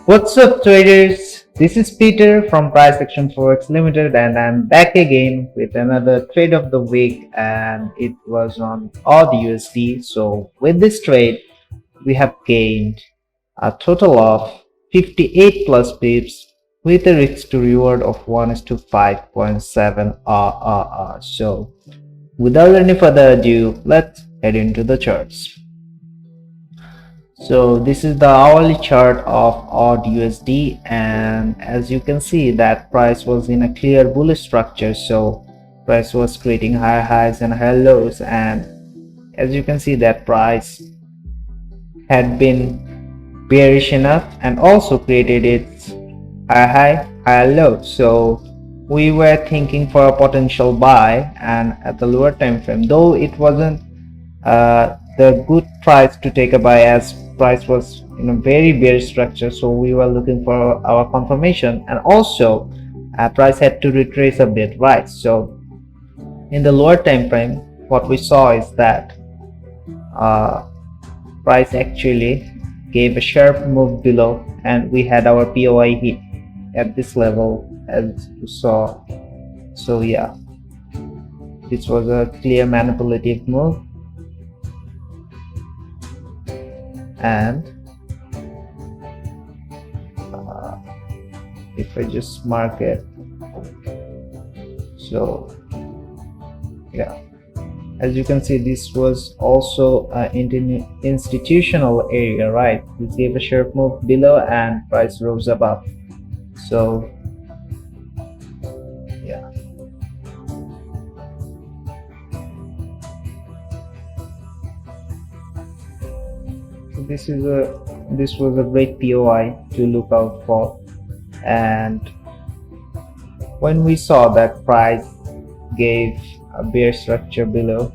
What's up, traders? This is Peter from Price Action Forex Limited, and I'm back again with another trade of the week, and it was on Audusd. So, with this trade, we have gained a total of 58 plus pips with a risk to reward of 1:5.7 RRR. So, without any further ado, let's head into the charts. So this is the hourly chart of Audusd, and as you can see that price was in a clear bullish structure. So price was creating higher highs and higher lows, and as you can see that price had been bearish enough and also created its higher high, higher low. So we were thinking for a potential buy, and at the lower time frame, though it wasn't the good price to take a buy, as price was in a very bearish structure. So we were looking for our confirmation, and also price had to retrace a bit, right? So in the lower time frame, what we saw is that price actually gave a sharp move below, and we had our POI hit at this level, as you saw. So yeah, this was a clear manipulative move. And if I just mark it, so yeah, as you can see, this was also an institutional area, right? This gave a sharp move below and price rose above. So yeah, this was a great POI to look out for. And when we saw that price gave a bear structure below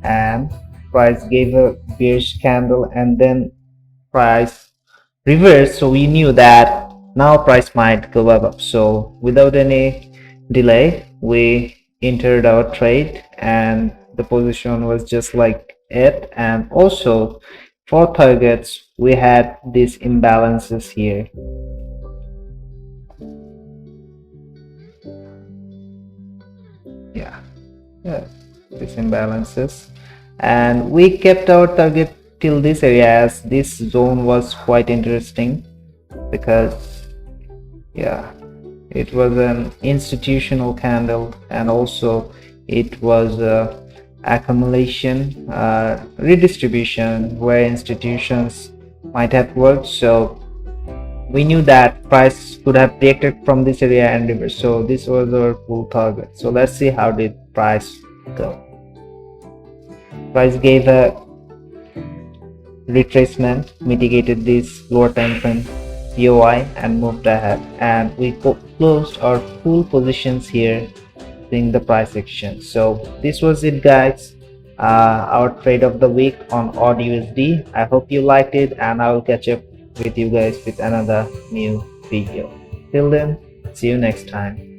and price gave a bearish candle and then price reversed, so we knew that now price might go up. So without any delay, we entered our trade, and the position was just like it. And also for targets, we had these imbalances here. Yeah, these imbalances, and we kept our target till this area, as this zone was quite interesting because yeah, it was an institutional candle, and also it was a accumulation redistribution where institutions might have worked. So we knew that price could have reacted from this area and reverse. So this was our full target. So let's see how did price go. Price gave a retracement, mitigated this lower time frame POI and moved ahead, and we closed our full positions here in the price action. So this was it, guys, our trade of the week on Audusd. I hope you liked it, and I will catch up with you guys with another new video. Till then, see you next time.